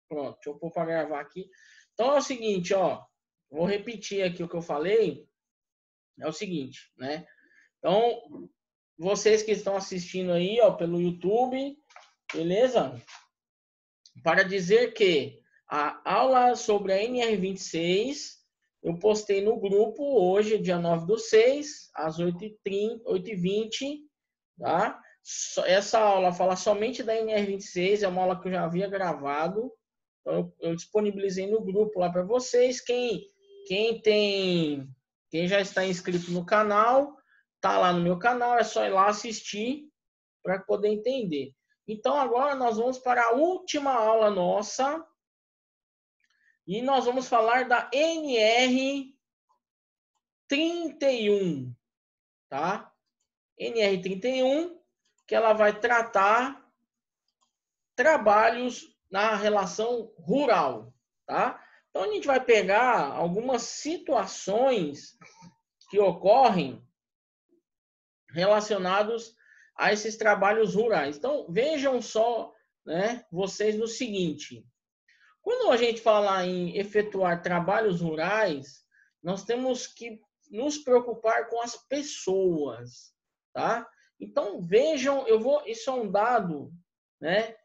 Pronto, deixa eu pôr para gravar aqui. Então é o seguinte, ó. Vou repetir aqui o que eu falei. É o seguinte, né? Então, vocês que estão assistindo aí, ó, pelo YouTube, beleza? Para dizer que a aula sobre a NR26 eu postei no grupo hoje, dia 9/6, às 8h30, 8h20, tá? Essa aula fala somente da NR26, é uma aula que eu já havia gravado. Então, eu disponibilizei no grupo lá para vocês. Quem já está inscrito no canal, tá lá no meu canal, é só ir lá assistir para poder entender. Então, agora nós vamos para a última aula nossa e nós vamos falar da NR31, tá? NR31, que ela vai tratar trabalhos na relação rural, tá? Então, a gente vai pegar algumas situações que ocorrem relacionados a esses trabalhos rurais. Então, vejam só, né, vocês no seguinte. Quando a gente fala em efetuar trabalhos rurais, nós temos que nos preocupar com as pessoas, tá? Então, vejam, isso é um dado, né?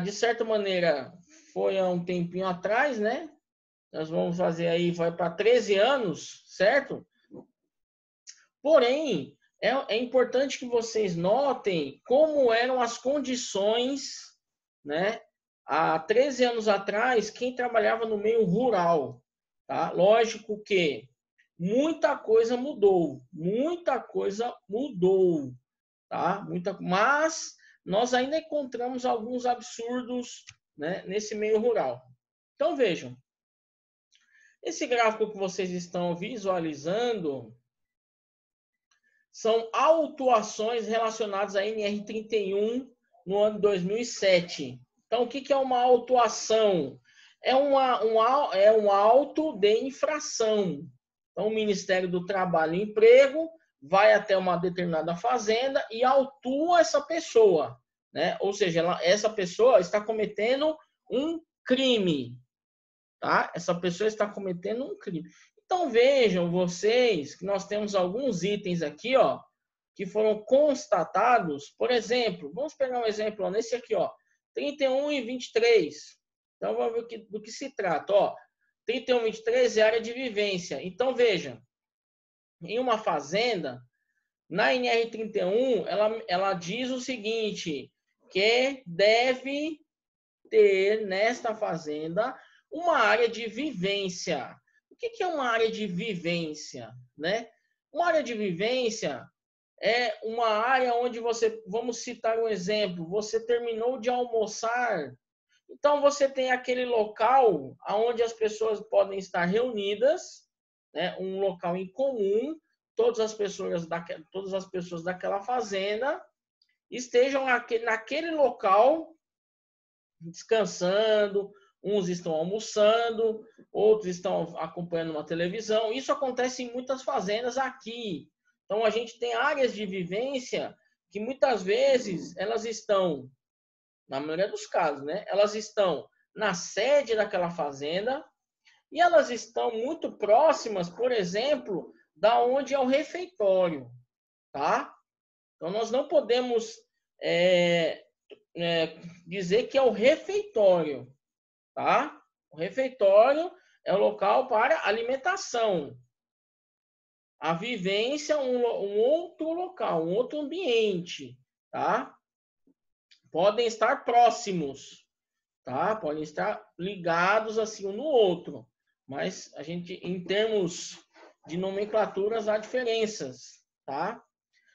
De certa maneira, foi há um tempinho atrás, né? Nós vamos fazer aí, vai para 13 anos, certo? Porém, é importante que vocês notem como eram as condições, né? Há 13 anos atrás, quem trabalhava no meio rural, tá? Lógico que muita coisa mudou, tá? Mas nós ainda encontramos alguns absurdos, né, nesse meio rural. Então, vejam. Esse gráfico que vocês estão visualizando são autuações relacionadas à NR31 no ano 2007. Então, o que é uma autuação? É um auto de infração. Então, o Ministério do Trabalho e Emprego vai até uma determinada fazenda e autua essa pessoa, né? Ou seja, essa pessoa está cometendo um crime, tá? Essa pessoa está cometendo um crime. Então vejam vocês que nós temos alguns itens aqui, ó, que foram constatados. Por exemplo, vamos pegar um exemplo ó, nesse aqui, ó, 31 e 23. Então vamos ver do que se trata, ó. 31 e 23 é área de vivência. Então vejam, em uma fazenda, na NR31, ela diz o seguinte, que deve ter nesta fazenda uma área de vivência. O que é uma área de vivência, né? Uma área de vivência é uma área onde você, vamos citar um exemplo, você terminou de almoçar, então você tem aquele local onde as pessoas podem estar reunidas, né? Um local em comum, todas as pessoas daquela fazenda estejam naquele local descansando, uns estão almoçando, outros estão acompanhando uma televisão. Isso acontece em muitas fazendas aqui. Então, a gente tem áreas de vivência que muitas vezes elas estão, na maioria dos casos, né? Elas estão na sede daquela fazenda e elas estão muito próximas, por exemplo, da onde é o refeitório, tá? Então, nós não podemos dizer que é o refeitório, tá? O refeitório é o local para alimentação. A vivência, um outro local, um outro ambiente, tá? Podem estar próximos, tá? Podem estar ligados assim um no outro, mas a gente, em termos de nomenclaturas, há diferenças, tá?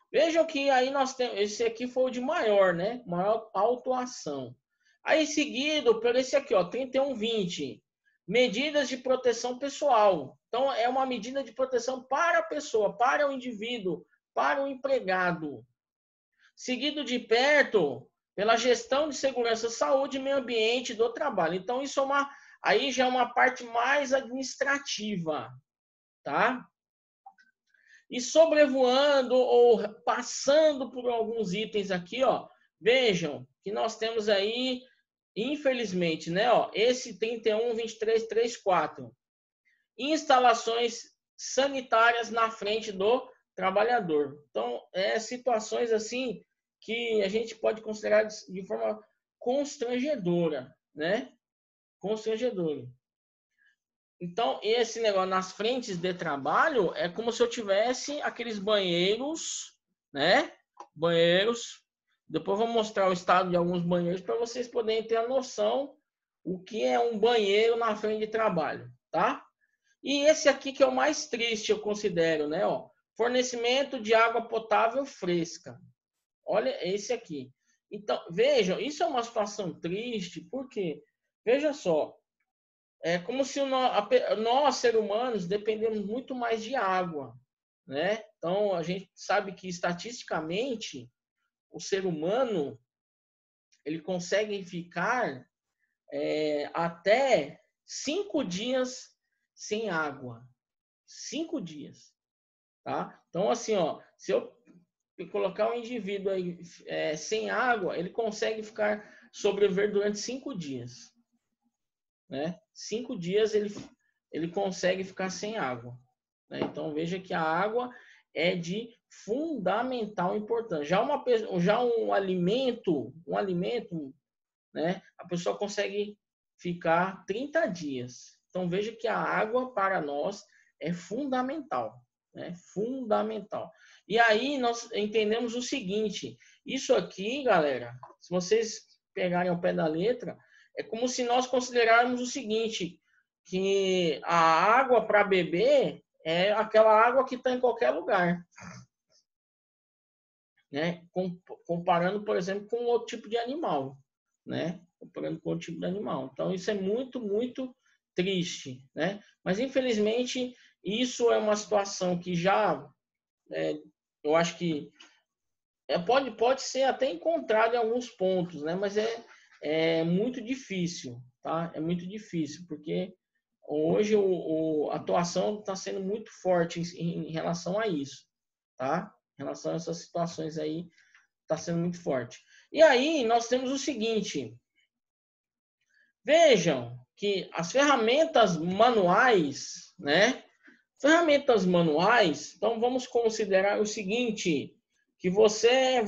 Vejam que aí nós temos, esse aqui foi o de maior, né? Maior autuação. Aí seguido por esse aqui, ó, 3120, medidas de proteção pessoal. Então é uma medida de proteção para a pessoa, para o indivíduo, para o empregado. Seguido de perto pela gestão de segurança, saúde e meio ambiente do trabalho. Então isso é aí já é uma parte mais administrativa, tá? E sobrevoando ou passando por alguns itens aqui, ó, vejam que nós temos aí infelizmente, né, ó, esse 31.23.3.4, instalações sanitárias na frente do trabalhador. Então, situações assim que a gente pode considerar de forma constrangedora, né? Constrangedora. Então, esse negócio nas frentes de trabalho é como se eu tivesse aqueles banheiros, né? Banheiros. Depois eu vou mostrar o estado de alguns banheiros para vocês poderem ter a noção o que é um banheiro na frente de trabalho, tá? E esse aqui que é o mais triste, eu considero, né? Ó, fornecimento de água potável fresca. Olha esse aqui. Então, vejam, isso é uma situação triste, porque, veja só, é como se nós, seres humanos, dependemos muito mais de água, né? Então, a gente sabe que, estatisticamente, o ser humano, ele consegue ficar até 5 dias sem água. 5 dias, tá? Então, assim, ó, se eu colocar um indivíduo aí sem água, ele consegue sobreviver durante 5 dias, né? 5 dias ele consegue ficar sem água, né? Então, veja que a água é de fundamental importância. Já um alimento, né? A pessoa consegue ficar 30 dias. Então, veja que a água para nós é fundamental, né? Fundamental. E aí nós entendemos o seguinte, isso aqui, galera, se vocês pegarem ao pé da letra, é como se nós considerarmos o seguinte, que a água para beber é aquela água que está em qualquer lugar, né? Comparando, por exemplo, com outro tipo de animal, né? Comparando com outro tipo de animal. Então, isso é muito, muito triste, né? Mas, infelizmente, isso é uma situação que já, eu acho que pode ser até encontrado em alguns pontos, né? Mas é muito difícil, tá? É muito difícil, porque hoje a atuação está sendo muito forte em relação a isso, tá? Em relação a essas situações aí, está sendo muito forte. E aí nós temos o seguinte, vejam que as ferramentas manuais, né? Ferramentas manuais, então vamos considerar o seguinte, que você,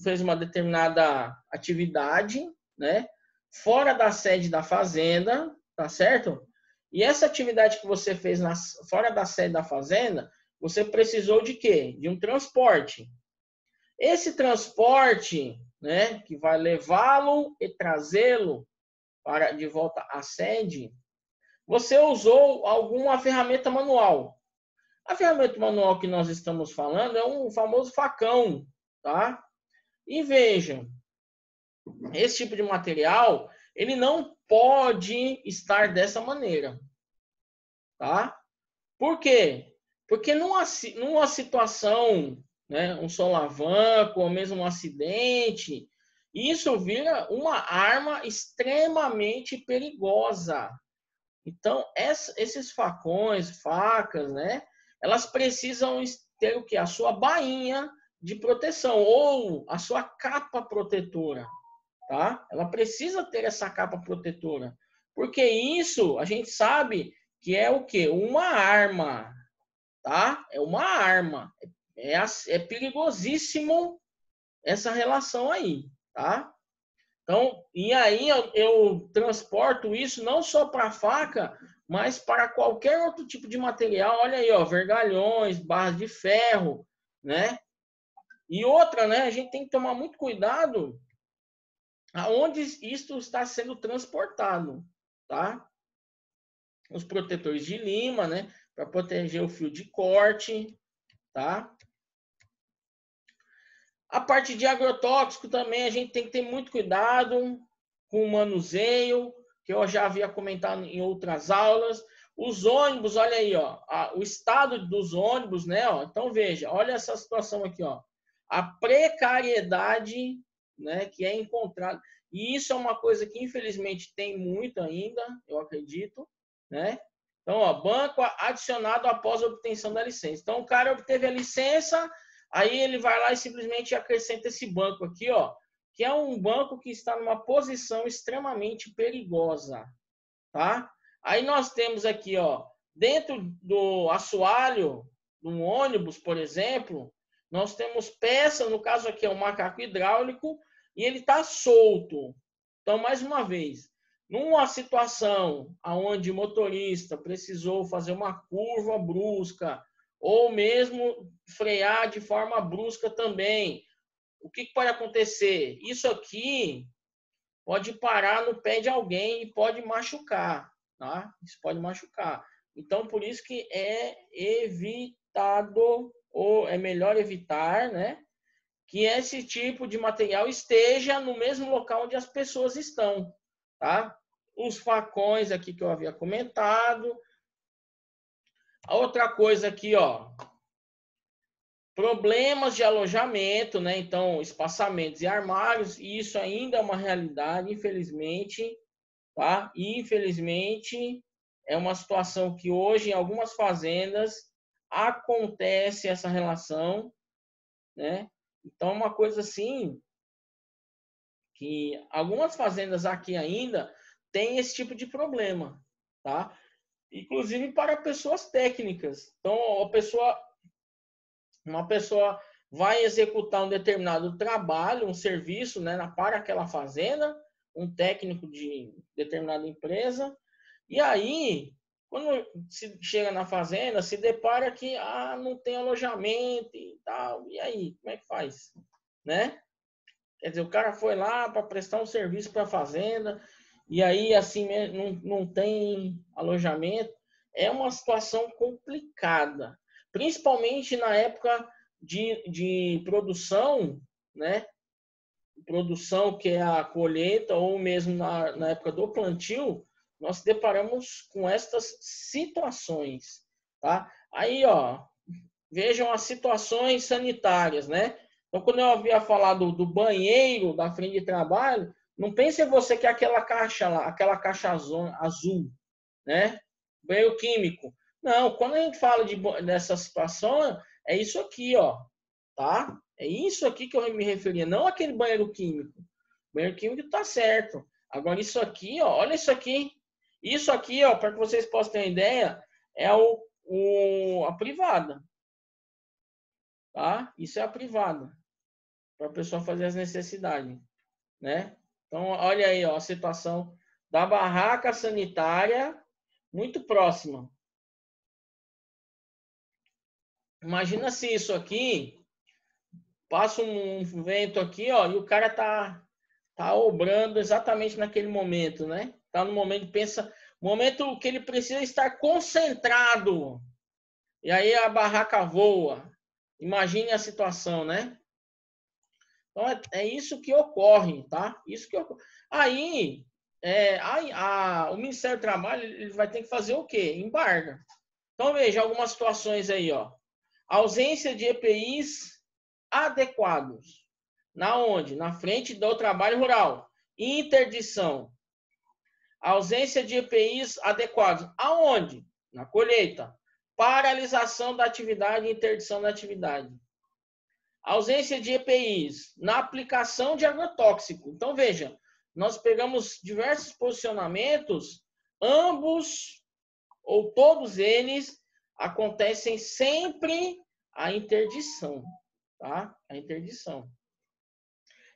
fez uma determinada atividade, né? Fora da sede da fazenda, tá certo? E essa atividade que você fez fora da sede da fazenda, você precisou de quê? De um transporte. Esse transporte, né, que vai levá-lo e trazê-lo de volta à sede, você usou alguma ferramenta manual. A ferramenta manual que nós estamos falando é um famoso facão, tá? E vejam, esse tipo de material, ele não pode estar dessa maneira, tá? Por quê? Porque numa situação, né, um solavanco, ou mesmo um acidente, isso vira uma arma extremamente perigosa. Então, esses facões, facas, né, elas precisam ter o quê? A sua bainha de proteção ou a sua capa protetora, tá? Ela precisa ter essa capa protetora, porque isso a gente sabe que é o quê? Uma arma, tá? É uma arma. É perigosíssimo essa relação aí, tá? Então, e aí eu transporto isso não só para a faca, mas para qualquer outro tipo de material. Olha aí, ó, vergalhões, barras de ferro, né? E outra, né? A gente tem que tomar muito cuidado aonde isso está sendo transportado, tá? Os protetores de lima, né? Para proteger o fio de corte, tá? A parte de agrotóxico também a gente tem que ter muito cuidado com o manuseio, que eu já havia comentado em outras aulas. Os ônibus, olha aí, ó, o estado dos ônibus, né? Ó, então veja, olha essa situação aqui, ó, a precariedade, né, que é encontrada. E isso é uma coisa que infelizmente tem muito ainda, eu acredito, né? Então, ó, banco adicionado após a obtenção da licença. Então, o cara obteve a licença, aí ele vai lá e simplesmente acrescenta esse banco aqui, ó, que é um banco que está numa posição extremamente perigosa, tá? Aí nós temos aqui, ó, dentro do assoalho de um ônibus, por exemplo, nós temos peça, no caso aqui é um macaco hidráulico, e ele está solto. Então, mais uma vez, numa situação onde o motorista precisou fazer uma curva brusca, ou mesmo frear de forma brusca também, o que pode acontecer? Isso aqui pode parar no pé de alguém e pode machucar, tá? Isso pode machucar. Então, por isso que é evitado, ou é melhor evitar, né? Que esse tipo de material esteja no mesmo local onde as pessoas estão, tá? Os facões aqui que eu havia comentado. A outra coisa aqui, ó, problemas de alojamento, né? Então, espaçamentos e armários, e isso ainda é uma realidade, infelizmente, tá? E, infelizmente, é uma situação que hoje, em algumas fazendas, acontece essa relação, né? Então, uma coisa assim, que algumas fazendas aqui ainda têm esse tipo de problema, tá? Inclusive para pessoas técnicas. Então, uma pessoa vai executar um determinado trabalho, um serviço, né, para aquela fazenda, um técnico de determinada empresa, e aí, quando se chega na fazenda, se depara que não tem alojamento e tal, e aí, como é que faz? Né? Quer dizer, o cara foi lá para prestar um serviço para a fazenda, e aí, assim, não tem alojamento. É uma situação complicada, principalmente na época de produção, né? Produção que é a colheita, ou mesmo na época do plantio, nós deparamos com estas situações, tá? Aí, ó, vejam as situações sanitárias, né? Então, quando eu havia falado do banheiro da frente de trabalho, não pense você que é aquela caixa lá, aquela caixa azul, né? Banheiro químico. Não, quando a gente fala dessa situação, é isso aqui, ó, tá? É isso aqui que eu me referia, não aquele banheiro químico. O banheiro químico tá certo. Agora, isso aqui, ó, olha isso aqui. Isso aqui, ó, para que vocês possam ter uma ideia, é a privada, tá? Isso é a privada, para a pessoa fazer as necessidades, né? Então, olha aí, ó, a situação da barraca sanitária muito próxima. Imagina se isso aqui passa um vento aqui, ó, e o cara tá obrando exatamente naquele momento, né? Tá no momento que ele precisa estar concentrado. E aí a barraca voa. Imagine a situação, né? Então é isso que ocorre, tá? Isso que ocorre. Aí o Ministério do Trabalho ele vai ter que fazer o quê? Embarga. Então veja algumas situações aí, ó. Ausência de EPIs adequados. Na onde? Na frente do trabalho rural. Interdição. Ausência de EPIs adequados. Aonde? Na colheita. Paralisação da atividade e interdição da atividade. Ausência de EPIs na aplicação de agrotóxico. Então, veja, nós pegamos diversos posicionamentos, ambos ou todos eles acontecem sempre a interdição, tá? A interdição.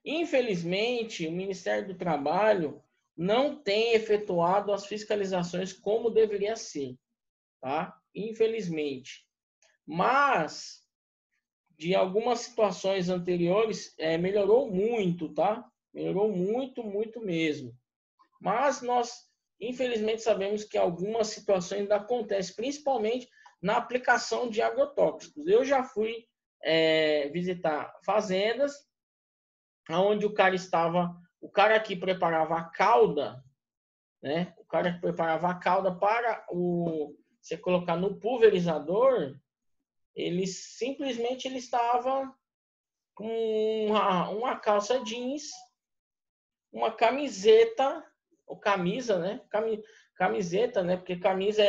Infelizmente, o Ministério do Trabalho não tem efetuado as fiscalizações como deveria ser, tá? Infelizmente. Mas de algumas situações anteriores, melhorou muito, tá? Melhorou muito, muito mesmo. Mas nós, infelizmente, sabemos que algumas situações ainda acontecem, principalmente na aplicação de agrotóxicos. Eu já fui visitar fazendas onde o cara que preparava a calda, né? O cara que preparava a calda para você colocar no pulverizador, ele estava com uma calça jeans, uma camiseta, ou camisa, né? Camiseta, né? Porque camisa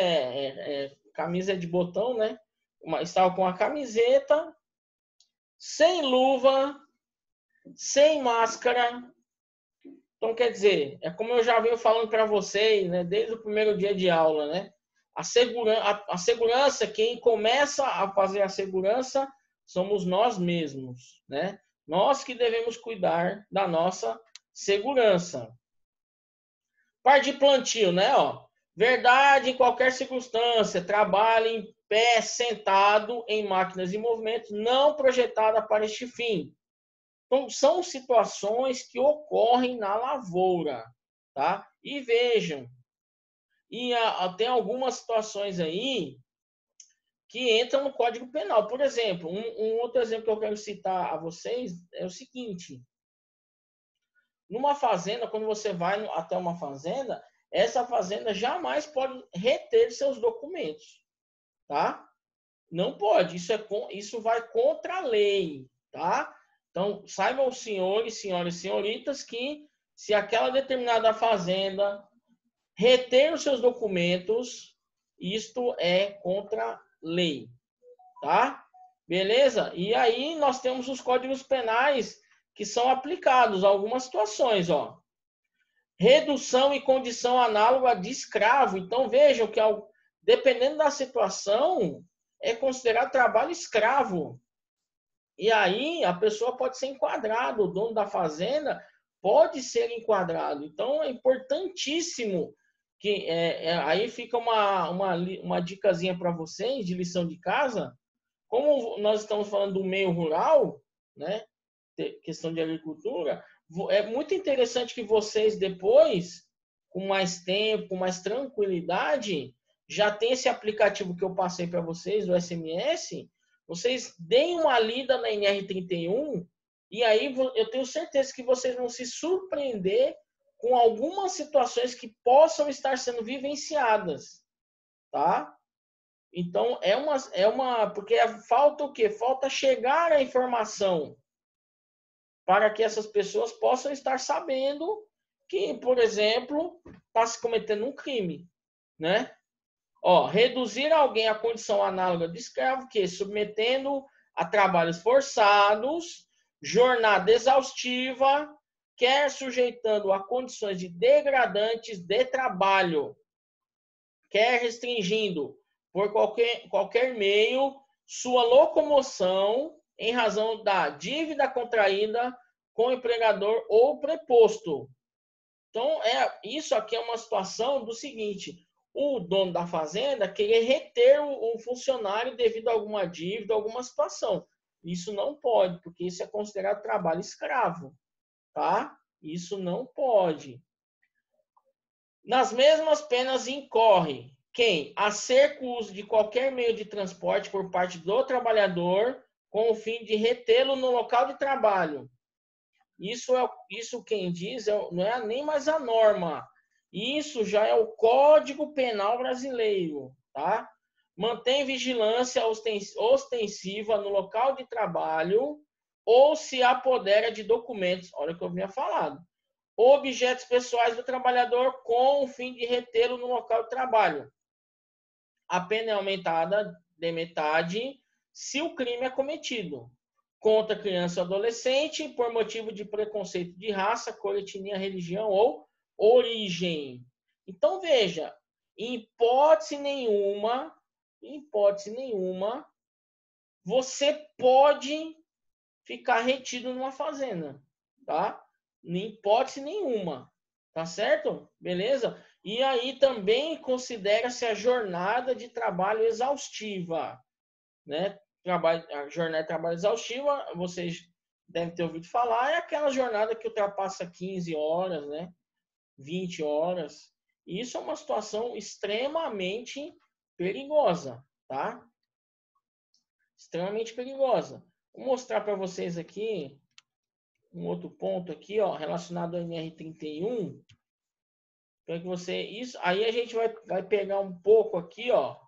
camisa de botão, né? Estava com a camiseta, sem luva, sem máscara. Então, quer dizer, é como eu já venho falando para vocês, né, desde o primeiro dia de aula, né? A segurança, quem começa a fazer a segurança somos nós mesmos, né? Nós que devemos cuidar da nossa segurança. Parte de plantio, né? Ó, verdade em qualquer circunstância, trabalhe em pé, sentado em máquinas em movimento, não projetada para este fim. Então, são situações que ocorrem na lavoura, tá? E vejam, tem algumas situações aí que entram no Código Penal. Por exemplo, um outro exemplo que eu quero citar a vocês é o seguinte: numa fazenda, quando você vai até uma fazenda, essa fazenda jamais pode reter seus documentos, tá? Não pode, isso vai contra a lei, tá? Então, saibam os senhores, senhoras e senhoritas, que se aquela determinada fazenda reter os seus documentos, isto é contra a lei, tá? Beleza? E aí nós temos os códigos penais que são aplicados a algumas situações, ó. Redução e condição análoga de escravo. Então, vejam que, dependendo da situação, é considerado trabalho escravo. E aí, a pessoa pode ser enquadrada, o dono da fazenda pode ser enquadrado. Então, é importantíssimo que... aí fica uma dicasinha para vocês, de lição de casa. Como nós estamos falando do meio rural, né? Questão de agricultura, é muito interessante que vocês depois, com mais tempo, com mais tranquilidade, já tem esse aplicativo que eu passei para vocês, do SMS, vocês deem uma lida na NR31 e aí eu tenho certeza que vocês vão se surpreender com algumas situações que possam estar sendo vivenciadas, tá? Então, porque falta o quê? Falta chegar a informação para que essas pessoas possam estar sabendo que, por exemplo, está se cometendo um crime, né? Ó, reduzir alguém à condição análoga de escravo, que submetendo a trabalhos forçados, jornada exaustiva, quer sujeitando a condições de degradantes de trabalho, quer restringindo por qualquer meio sua locomoção em razão da dívida contraída com o empregador ou preposto. Então, isso aqui é uma situação do seguinte: o dono da fazenda querer reter o funcionário devido a alguma dívida, alguma situação. Isso não pode, porque isso é considerado trabalho escravo, tá? Isso não pode. Nas mesmas penas incorre quem acerca o uso de qualquer meio de transporte por parte do trabalhador com o fim de retê-lo no local de trabalho. Isso quem diz não é nem mais a norma. Isso já é o Código Penal brasileiro, tá? Mantém vigilância ostensiva no local de trabalho ou se apodera de documentos, olha o que eu vinha falando, objetos pessoais do trabalhador com o fim de retê-lo no local de trabalho. A pena é aumentada de metade se o crime é cometido contra criança ou adolescente por motivo de preconceito de raça, cor, etnia, religião ou origem. Então, veja, em hipótese nenhuma, você pode ficar retido numa fazenda, tá? Em hipótese nenhuma, tá certo? Beleza? E aí também considera-se a jornada de trabalho exaustiva, né? A jornada de trabalho exaustiva, vocês devem ter ouvido falar, é aquela jornada que ultrapassa 15 horas, né? 20 horas. E isso é uma situação extremamente perigosa, tá? Extremamente perigosa. Vou mostrar para vocês aqui um outro ponto aqui, ó, relacionado ao NR31. Para que isso, aí a gente vai pegar um pouco aqui, ó.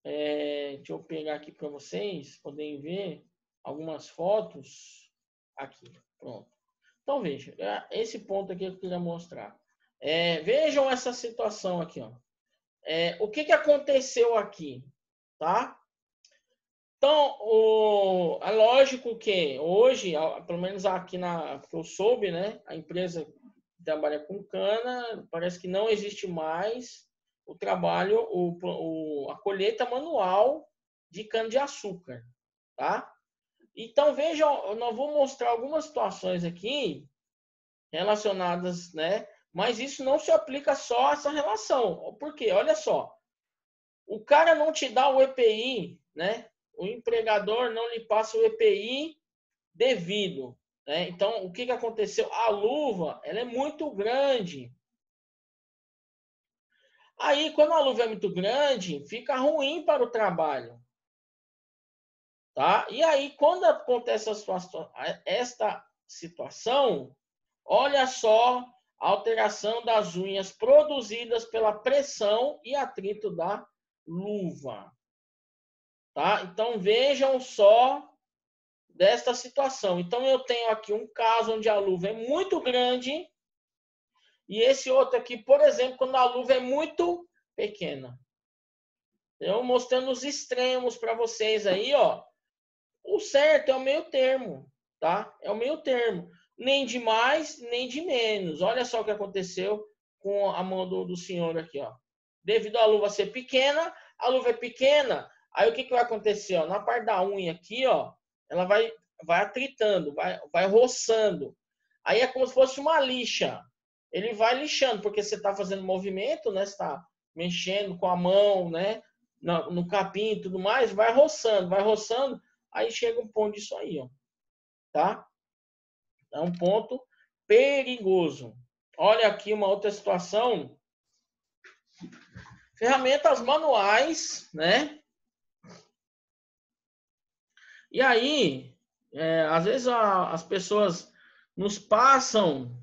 Deixa eu pegar aqui para vocês poderem ver algumas fotos. Aqui, pronto. Então, veja, esse ponto aqui que eu queria mostrar. Vejam essa situação aqui, ó. O que aconteceu aqui, tá? Então, é lógico que hoje, pelo menos aqui que eu soube, né, a empresa que trabalha com cana, parece que não existe mais o trabalho, a colheita manual de cana-de-açúcar, tá? Então, vejam, nós vou mostrar algumas situações aqui relacionadas, né? Mas isso não se aplica só a essa relação. Por quê? Olha só, o cara não te dá o EPI, né? O empregador não lhe passa o EPI devido, né? Então, o que aconteceu? A luva, ela é muito grande. Aí, quando a luva é muito grande, fica ruim para o trabalho, tá? E aí, quando acontece esta situação, olha só a alteração das unhas produzidas pela pressão e atrito da luva, tá? Então, vejam só desta situação. Então, eu tenho aqui um caso onde a luva é muito grande e esse outro aqui, por exemplo, quando a luva é muito pequena. Eu mostrando os extremos para vocês aí, ó. O certo é o meio termo, tá? É o meio termo. Nem de mais, nem de menos. Olha só o que aconteceu com a mão do senhor aqui, ó. Devido à luva ser pequena, a luva é pequena, aí o que vai acontecer? Ó? Na parte da unha aqui, ó, ela vai atritando, vai roçando. Aí é como se fosse uma lixa. Ele vai lixando, porque você está fazendo movimento, né? Você está mexendo com a mão, né? No capim e tudo mais, vai roçando. Aí chega um ponto disso aí, ó. Tá? É um ponto perigoso. Olha aqui uma outra situação. Ferramentas manuais, né? E aí, às vezes as pessoas nos passam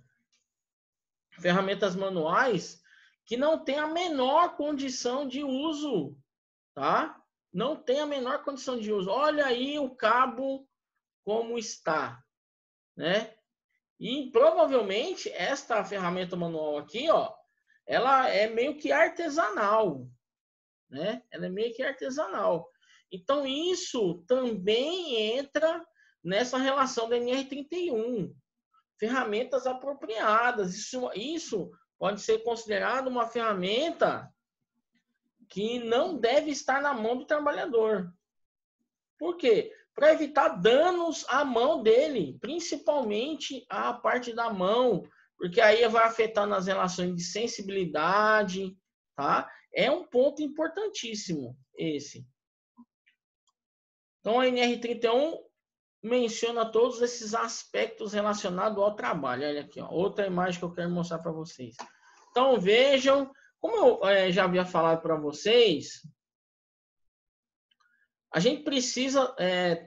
ferramentas manuais que não tem a menor condição de uso, tá? Não tem a menor condição de uso. Olha aí o cabo como está, né? E provavelmente esta ferramenta manual aqui, ó, ela é meio que artesanal, né? Ela é meio que artesanal. Então isso também entra nessa relação da NR31. Ferramentas apropriadas. Isso pode ser considerado uma ferramenta que não deve estar na mão do trabalhador. Por quê? Para evitar danos à mão dele, principalmente a parte da mão, porque aí vai afetar nas relações de sensibilidade, tá? É um ponto importantíssimo esse. Então a NR31 menciona todos esses aspectos relacionados ao trabalho. Olha aqui, ó, outra imagem que eu quero mostrar para vocês. Então vejam, como eu já havia falado para vocês, a gente precisa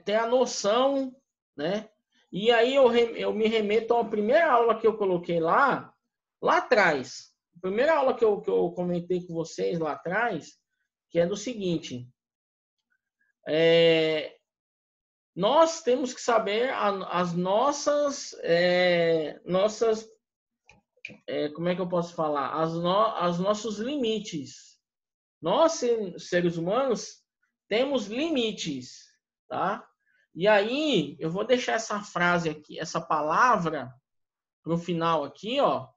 ter a noção, né? E aí eu me remeto à primeira aula que eu coloquei lá atrás. A primeira aula que eu comentei com vocês lá atrás, que é do seguinte: nós temos que saber as nossas, como é que eu posso falar? Os nossos limites. Nós, seres humanos, temos limites, tá? E aí, eu vou deixar essa frase aqui, essa palavra, no final aqui, ó,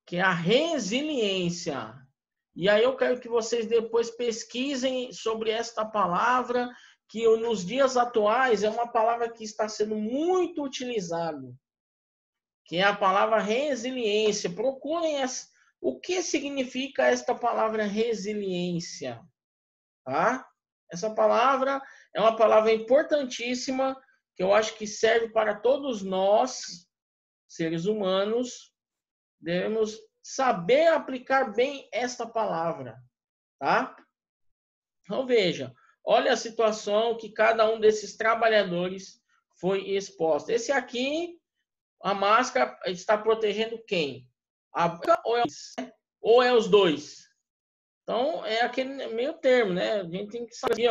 que é a resiliência. E aí eu quero que vocês depois pesquisem sobre esta palavra, que nos dias atuais é uma palavra que está sendo muito utilizada, que é a palavra resiliência. Procurem o que significa esta palavra resiliência, tá? Essa palavra é uma palavra importantíssima que eu acho que serve para todos nós, seres humanos, devemos saber aplicar bem esta palavra, tá? Então veja, olha a situação que cada um desses trabalhadores foi exposto. Esse aqui, a máscara está protegendo quem? A boca ou é os dois? Então é aquele meio termo, né? A gente tem que saber,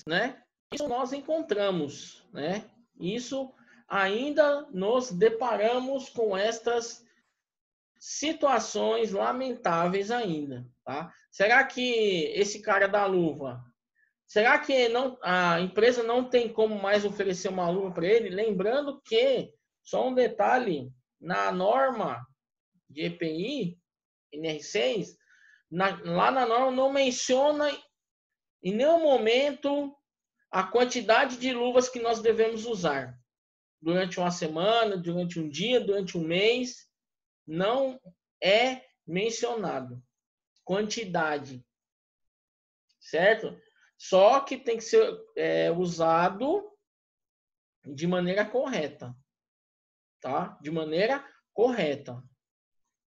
né? Isso nós encontramos, né? Isso ainda nos deparamos com estas situações lamentáveis ainda, tá? Será que esse cara da luva, Será que não, a empresa não tem como mais oferecer uma luva para ele? Lembrando que, só um detalhe, na norma de EPI, NR6, lá na norma não menciona em nenhum momento a quantidade de luvas que nós devemos usar. Durante uma semana, durante um dia, durante um mês, não é mencionado quantidade, certo? Só que tem que ser usado de maneira correta, tá? De maneira correta.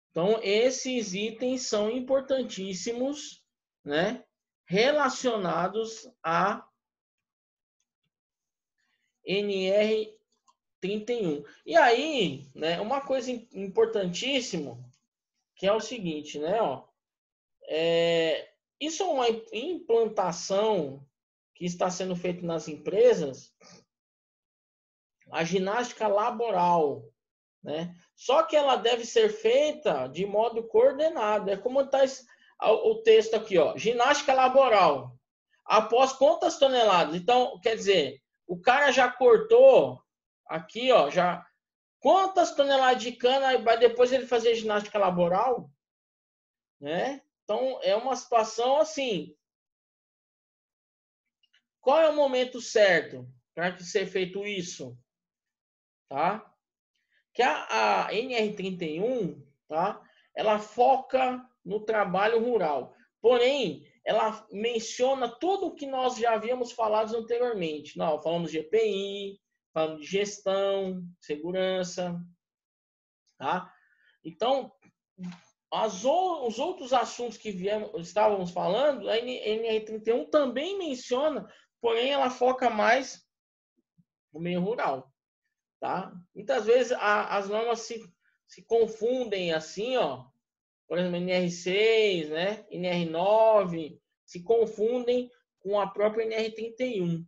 Então, esses itens são importantíssimos, né? Relacionados a NR31. E aí, né, uma coisa importantíssima, que é o seguinte, né, ó, isso é uma implantação que está sendo feita nas empresas, a ginástica laboral, né? Só que ela deve ser feita de modo coordenado. É como está o texto aqui, ó, ginástica laboral. Após quantas toneladas? Então, quer dizer, o cara já cortou aqui, ó, já quantas toneladas de cana vai depois ele fazer ginástica laboral, né? Então, é uma situação assim. Qual é o momento certo para ser feito isso? Tá? Que a NR31, tá? Ela foca no trabalho rural. Porém, ela menciona tudo o que nós já havíamos falado anteriormente. Nós falamos de EPI, falamos de gestão, segurança, tá? Então, os outros assuntos que estávamos falando, a NR31 também menciona, porém ela foca mais no meio rural. Tá? Muitas vezes as normas se confundem assim, ó. Por exemplo, NR6, né? NR9, se confundem com a própria NR31,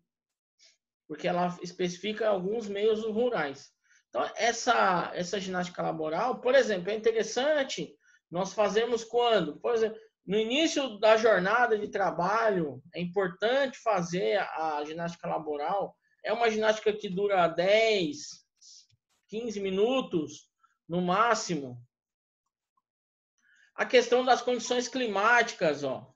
porque ela especifica alguns meios rurais. Então, essa ginástica laboral, por exemplo, é interessante nós fazermos quando? Por exemplo, no início da jornada de trabalho, é importante fazer a ginástica laboral. É uma ginástica que dura 10, 15 minutos no máximo. A questão das condições climáticas, ó.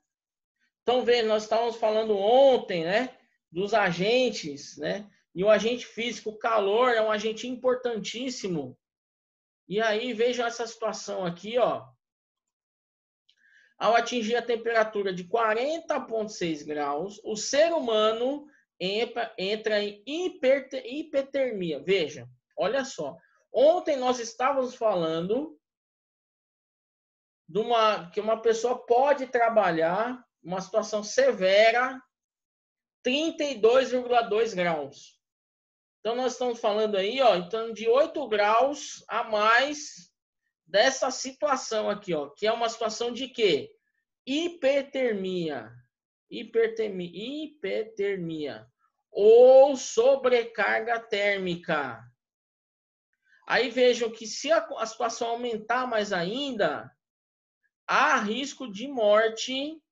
Então, veja, nós estávamos falando ontem, né, dos agentes, né? E o agente físico, o calor, é um agente importantíssimo. E aí, vejam essa situação aqui, ó. Ao atingir a temperatura de 40,6 graus, o ser humano entra em hipertermia. Veja, olha só. Ontem nós estávamos falando que uma pessoa pode trabalhar uma situação severa, 32,2 graus. Então, nós estamos falando aí, ó, então, de 8 graus a mais dessa situação aqui, ó, que é uma situação de quê? Hipertermia. Hipertermia. Ou sobrecarga térmica. Aí vejam que se a situação aumentar mais ainda, há risco de morte.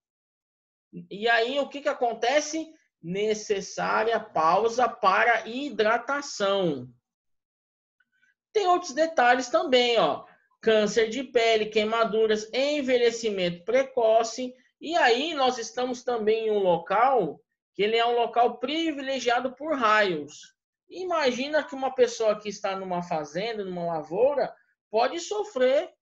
E aí, o que acontece? Necessária pausa para hidratação. Tem outros detalhes também, ó. Câncer de pele, queimaduras, envelhecimento precoce. E aí, nós estamos também em um local que ele é um local privilegiado por raios. Imagina que uma pessoa que está numa fazenda, numa lavoura, pode sofrer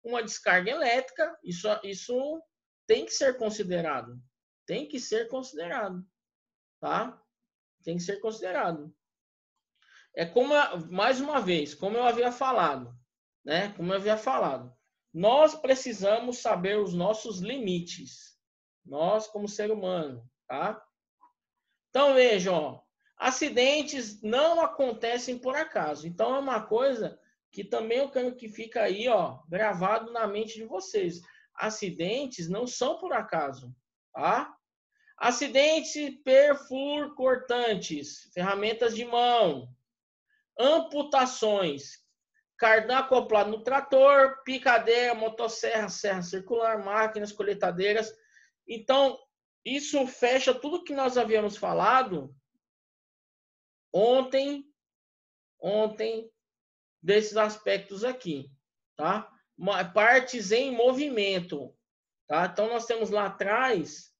uma descarga elétrica. Isso tem que ser considerado. Tem que ser considerado, tá? Tem que ser considerado. É como, mais uma vez, como eu havia falado, né? Como eu havia falado, nós precisamos saber os nossos limites. Nós, como ser humano, tá? Então, vejam, ó, acidentes não acontecem por acaso. Então, é uma coisa que também eu quero que fica aí, ó, gravado na mente de vocês. Acidentes não são por acaso, tá? Acidentes perfurocortantes, ferramentas de mão, amputações, cardan acoplado no trator, picadeira, motosserra, serra circular, máquinas, coletadeiras. Então, isso fecha tudo que nós havíamos falado ontem desses aspectos aqui, tá? Partes em movimento, tá? Então, nós temos lá atrás,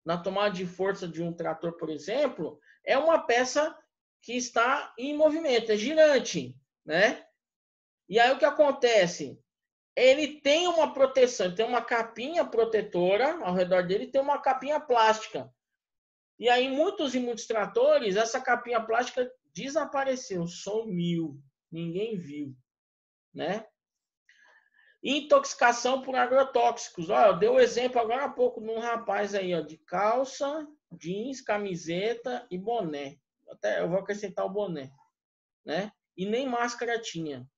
na tomada de força de um trator, por exemplo, é uma peça que está em movimento, é girante, né? E aí, o que acontece? Ele tem uma proteção, tem uma capinha protetora ao redor dele, tem uma capinha plástica. E aí, em muitos tratores, essa capinha plástica desapareceu, sumiu, ninguém viu, né? Intoxicação por agrotóxicos. Ó, eu dei o exemplo agora há pouco de um rapaz aí, ó, de calça, jeans, camiseta e boné. Até eu vou acrescentar o boné, né? E nem máscara tinha.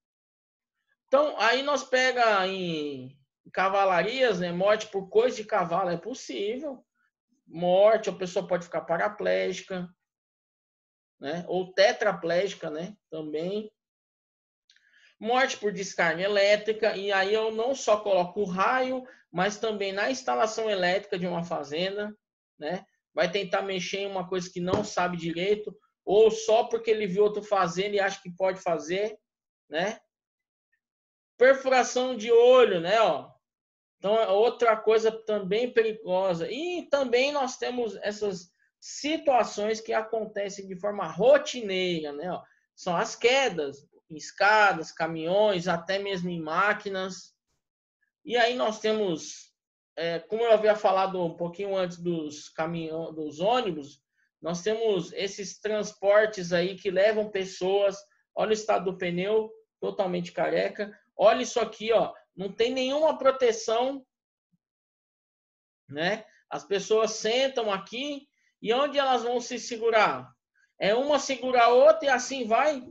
Então, aí nós pega em cavalarias, né? Morte por coisa de cavalo é possível. Morte, a pessoa pode ficar paraplégica, né? Ou tetraplégica, né? Também. Morte por descarga elétrica, e aí eu não só coloco o raio, mas também na instalação elétrica de uma fazenda, né? Vai tentar mexer em uma coisa que não sabe direito, ou só porque ele viu outro fazendo e acha que pode fazer, né? Perfuração de olho, né? Ó. Então, é outra coisa também perigosa. E também nós temos essas situações que acontecem de forma rotineira, né? Ó. São as quedas em escadas, caminhões, até mesmo em máquinas. E aí nós temos, como eu havia falado um pouquinho antes dos caminhões, dos ônibus, nós temos esses transportes aí que levam pessoas. Olha o estado do pneu, totalmente careca. Olha isso aqui, ó. Não tem nenhuma proteção, né? As pessoas sentam aqui e onde elas vão se segurar? É uma segurar a outra e assim vai,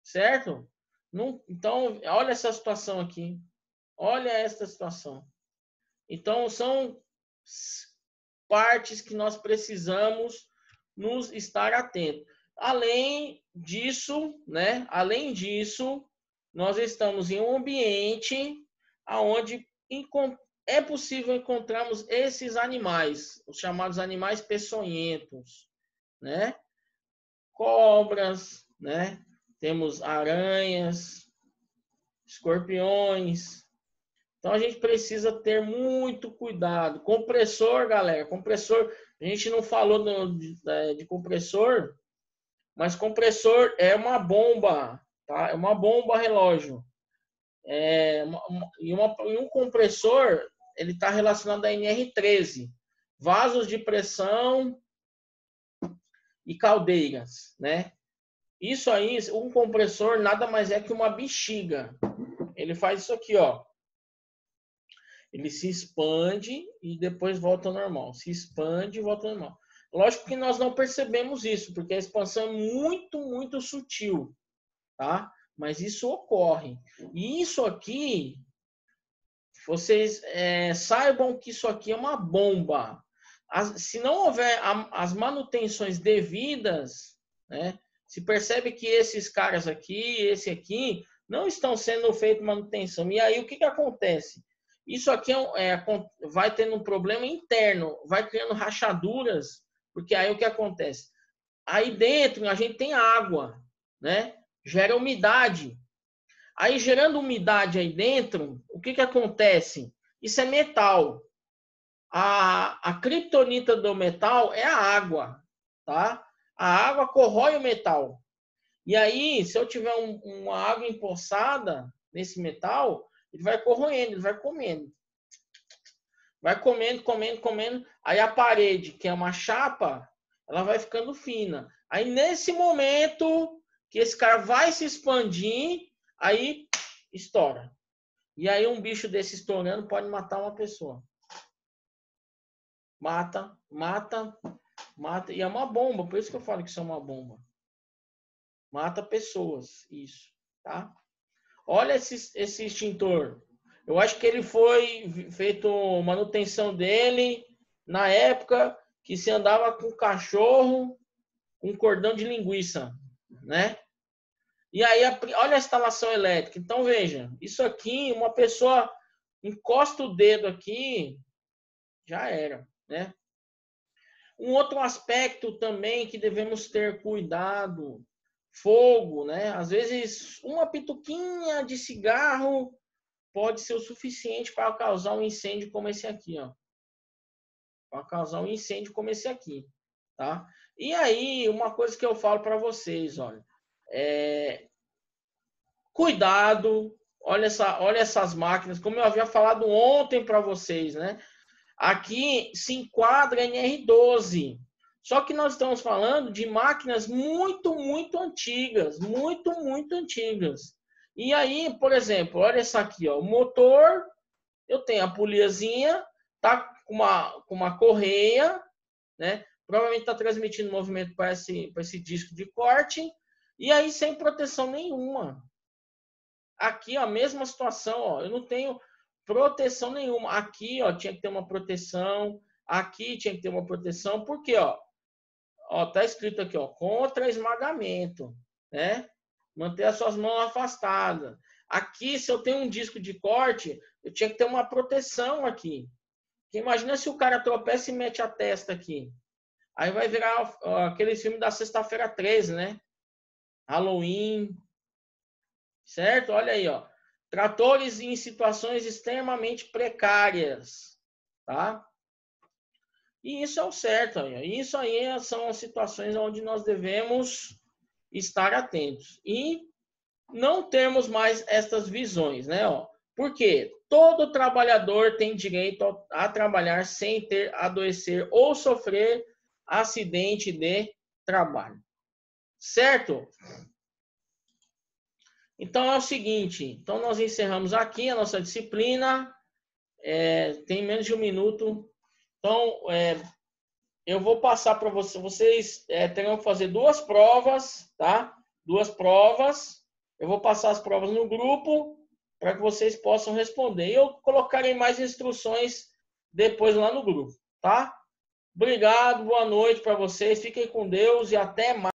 certo? Não, então, olha essa situação aqui. Olha esta situação. Então, são partes que nós precisamos nos estar atentos. Além disso, né? Além disso, nós estamos em um ambiente onde é possível encontrarmos esses animais, os chamados animais peçonhentos, né? Cobras, né? Temos aranhas, escorpiões. Então a gente precisa ter muito cuidado. Compressor, galera, compressor, a gente não falou de compressor, mas compressor é uma bomba, tá? É uma bomba relógio. E um compressor, ele está relacionado a NR13, vasos de pressão e caldeiras, né? Isso aí, um compressor nada mais é que uma bexiga. Ele faz isso aqui, ó. Ele se expande e depois volta ao normal. Se expande e volta ao normal. Lógico que nós não percebemos isso, porque a expansão é muito, muito sutil, tá? Mas isso ocorre. E isso aqui, vocês saibam que isso aqui é uma bomba. Se não houver as manutenções devidas, né? Se percebe que esses caras aqui, esse aqui, não estão sendo feito manutenção. E aí o que acontece? Isso aqui vai tendo um problema interno, vai criando rachaduras, porque aí o que acontece? Aí dentro a gente tem água, né? Gera umidade. Aí gerando umidade aí dentro, o que acontece? Isso é metal. A criptonita do metal é a água, tá? A água corrói o metal. E aí, se eu tiver uma água empoçada nesse metal, ele vai corroendo, ele vai comendo. Vai comendo, comendo, comendo. Aí a parede, que é uma chapa, ela vai ficando fina. Aí nesse momento que esse cara vai se expandir, aí estoura. E aí um bicho desse estourando pode matar uma pessoa. Mata, mata, mata. E é uma bomba, por isso que eu falo que isso é uma bomba. Mata pessoas, isso, tá? Olha esse extintor. Eu acho que ele foi feito manutenção dele na época que se andava com cachorro com cordão de linguiça, né? E aí, olha a instalação elétrica. Então, veja, isso aqui, uma pessoa encosta o dedo aqui, já era. né? Um outro aspecto também que devemos ter cuidado, fogo, né? Às vezes uma pituquinha de cigarro pode ser o suficiente para causar um incêndio como esse aqui, ó. Para causar um incêndio como esse aqui, tá? E aí, uma coisa que eu falo para vocês, olha, cuidado, olha essas máquinas, como eu havia falado ontem para vocês, né? Aqui se enquadra NR12. Só que nós estamos falando de máquinas muito, muito antigas. Muito, muito antigas. E aí, por exemplo, olha essa aqui, ó, o motor, eu tenho a poliazinha, tá com uma correia, né? Provavelmente está transmitindo movimento para esse disco de corte. E aí, sem proteção nenhuma. Aqui, ó, a mesma situação, ó, eu não tenho proteção nenhuma. Aqui, ó, tinha que ter uma proteção. Aqui tinha que ter uma proteção. Por quê, ó? Ó, tá escrito aqui, ó, contra esmagamento, né? Manter as suas mãos afastadas. Aqui, se eu tenho um disco de corte, eu tinha que ter uma proteção aqui. Porque imagina se o cara tropeça e mete a testa aqui. Aí vai virar ó, aquele filme da Sexta-feira 13, né? Halloween. Certo? Olha aí, ó. Tratores em situações extremamente precárias, tá? E isso é o certo. Isso aí são as situações onde nós devemos estar atentos. E não termos mais essas visões, né? Ó, porque todo trabalhador tem direito a trabalhar sem ter adoecer ou sofrer acidente de trabalho. Certo? Então é o seguinte, então nós encerramos aqui a nossa disciplina, tem menos de um minuto, então eu vou passar para vocês terão que fazer duas provas, tá? Duas provas, eu vou passar as provas no grupo para que vocês possam responder. Eu colocarei mais instruções depois lá no grupo, tá? Obrigado, boa noite para vocês, fiquem com Deus e até mais.